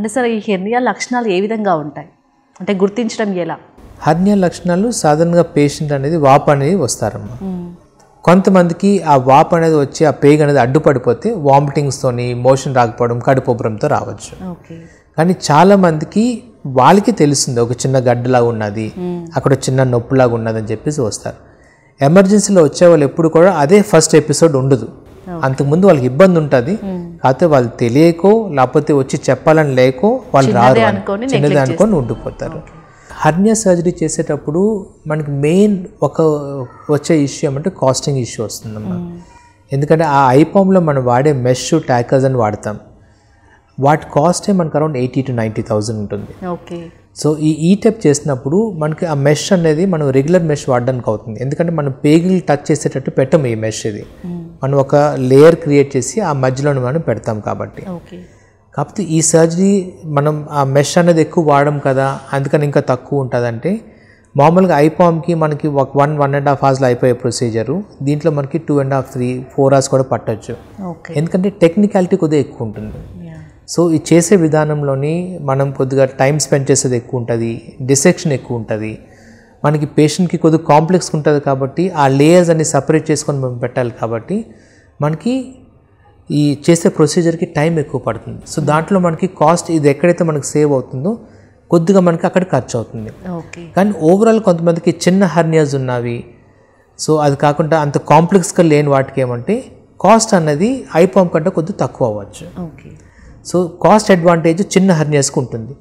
అంటే సార్ ఈ హెర్నియా లక్షణాలు ఏ విధంగా ఉంటాయి, అంటే గుర్తించడం ఎలా? హెర్నియా లక్షణాలు సాధారణంగా పేషెంట్ అనేది వాపు అనేది వస్తారమ్మా. కొంతమందికి ఆ వాపు అనేది వచ్చి ఆ పేగు అనేది అడ్డుపడిపోతే వామిటింగ్స్తోని, మోషన్ రాకపోవడం, కడుపుబ్బరంతో రావచ్చు. కానీ చాలామందికి వాళ్ళకి తెలుస్తుంది ఒక చిన్న గడ్డలాగా ఉన్నది, అక్కడ చిన్న నొప్పిలాగా ఉన్నది అని చెప్పేసి వస్తారు. ఎమర్జెన్సీలో వచ్చే వాళ్ళు ఎప్పుడు కూడా అదే ఫస్ట్ ఎపిసోడ్ ఉండదు. అంతకుముందు వాళ్ళకి ఇబ్బంది ఉంటుంది, కాకపోతే వాళ్ళు తెలియకో లేకపోతే వచ్చి చెప్పాలని లేకో వాళ్ళు రారు, చిన్నది అనుకొని ఉండిపోతారు. హెర్నియా సర్జరీ చేసేటప్పుడు మనకి మెయిన్ వచ్చే ఇష్యూ ఏమంటే కాస్టింగ్ ఇష్యూ వస్తుందమ్మా. ఎందుకంటే ఆ ఐపామ్లో మనం వాడే మెష్ ట్యాకర్స్ అని వాడతాం. వాటి కాస్టే మనకు అరౌండ్ 80,000 to 90,000 ఉంటుంది. సో ఈ టైప్ చేసినప్పుడు మనకి ఆ మెష్ అనేది మనం రెగ్యులర్ మెష్ వాడడానికి అవుతుంది. ఎందుకంటే మనం పేగులు టచ్ చేసేటట్టు పెట్టము ఈ మెష్. ఇది మనం ఒక లేయర్ క్రియేట్ చేసి ఆ మధ్యలో మనం పెడతాం కాబట్టి. కాకపోతే ఈ సర్జరీ మనం ఆ మెష్ అనేది ఎక్కువ వాడడం కదా, అందుకని ఇంకా తక్కువ ఉంటుందంటే మామూలుగా ఐపామ్కి మనకి 1.5 hours అయిపోయే ప్రొసీజరు దీంట్లో మనకి 2.5, 3, 4 hours కూడా పట్టచ్చు. ఎందుకంటే టెక్నికాలిటీ కొద్దిగా ఎక్కువ ఉంటుంది. సో ఈ చేసే విధానంలోని మనం కొద్దిగా టైం స్పెండ్ చేసేది ఎక్కువ ఉంటుంది, డిసెక్షన్ ఎక్కువ ఉంటుంది, మనకి పేషెంట్కి కొద్దిగా కాంప్లెక్స్ ఉంటుంది కాబట్టి ఆ లేయర్స్ అన్ని సపరేట్ చేసుకొని మనం పెట్టాలి కాబట్టి మనకి ఈ చేసే ప్రొసీజర్కి టైం ఎక్కువ పడుతుంది. సో దాంట్లో మనకి కాస్ట్ ఇది ఎక్కడైతే మనకి సేవ్ అవుతుందో కొద్దిగా మనకి అక్కడ ఖర్చు అవుతుంది. కానీ ఓవరాల్ కొంతమందికి చిన్న హెర్నియాస్ ఉన్నవి, సో అది కాకుండా అంత కాంప్లెక్స్గా లేని వాటికి ఏమంటే కాస్ట్ అన్నది ఐపామ్ కంటే కొద్దిగా తక్కువ అవ్వచ్చు. సో కాస్ట్ అడ్వాంటేజ్ చిన్న హెర్నియాస్కి ఉంటుంది.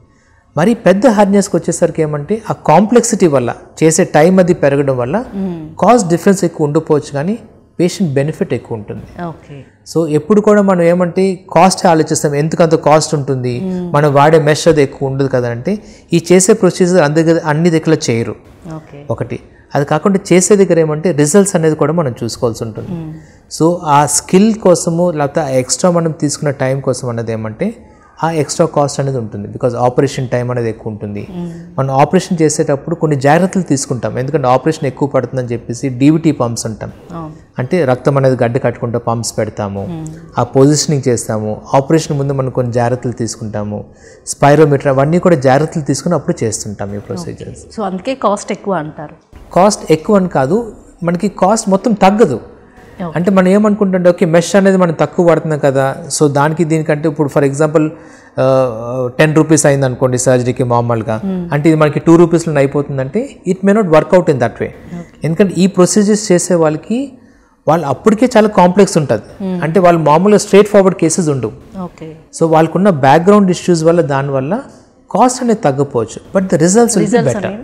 మరి పెద్ద హెర్నియాస్కి వచ్చేసరికి ఏమంటే ఆ కాంప్లెక్సిటీ వల్ల చేసే టైం అది పెరగడం వల్ల కాస్ట్ డిఫరెన్స్ ఎక్కువ ఉండిపోవచ్చు, కానీ పేషెంట్ బెనిఫిట్ ఎక్కువ ఉంటుంది. సో ఎప్పుడు కూడా మనం ఏమంటే కాస్ట్ ఆలోచిస్తాం, ఎందుకంత కాస్ట్ ఉంటుంది, మనం వాడే మెష్ అది ఎక్కువ ఉండదు కదా అంటే ఈ చేసే ప్రొసీజర్ అన్ని దగ్గర చేయరు. ఒకటి అది కాకుండా చేసే దగ్గర ఏమంటే రిజల్ట్స్ అనేది కూడా మనం చూసుకోవాల్సి ఉంటుంది. సో ఆ స్కిల్ కోసము లేకపోతే ఎక్స్ట్రా మనం తీసుకున్న టైం కోసం అన్నది ఏమంటే ఆ ఎక్స్ట్రా కాస్ట్ అనేది ఉంటుంది. బికాజ్ ఆపరేషన్ టైం అనేది ఎక్కువ ఉంటుంది. మనం ఆపరేషన్ చేసేటప్పుడు కొన్ని జాగ్రత్తలు తీసుకుంటాం, ఎందుకంటే ఆపరేషన్ ఎక్కువ పడుతుందని చెప్పేసి డీవీటీ పంప్స్ ఉంటాం, అంటే రక్తం అనేది గడ్డ కట్టుకుంటూ పంప్స్ పెడతాము, ఆ పొజిషనింగ్ చేస్తాము. ఆపరేషన్ ముందు మనం కొన్ని జాగ్రత్తలు తీసుకుంటాము, స్పైరోమీటర్, అవన్నీ కూడా జాగ్రత్తలు తీసుకుని అప్పుడు చేస్తుంటాం ఈ ప్రొసీజర్స్. సో అందుకే కాస్ట్ ఎక్కువ అంటారు. కాస్ట్ ఎక్కువ అని కాదు, మనకి కాస్ట్ మొత్తం తగ్గదు. అంటే మనం ఏమనుకుంటుంటే ఓకే మెష్ అనేది మనం తక్కువ పడుతున్నాం కదా, సో దానికి దీనికంటే ఇప్పుడు ఫర్ ఎగ్జాంపుల్ 10 rupees అయింది అనుకోండి సర్జరీకి మామూలుగా, అంటే ఇది మనకి 2 rupeesలో అయిపోతుందంటే it may not work out in that way. ఎందుకంటే ఈ ప్రొసీజర్స్ చేసే వాళ్ళకి వాళ్ళు అప్పటికే చాలా కాంప్లెక్స్ ఉంటుంది, అంటే వాళ్ళు మామూలుగా స్ట్రైట్ ఫార్వర్డ్ కేసెస్ ఉండవు. సో వాళ్ళకున్న బ్యాక్గ్రౌండ్ ఇష్యూస్ వల్ల దానివల్ల కాస్ట్ అనేది తగ్గపోవచ్చు, but the results will be better.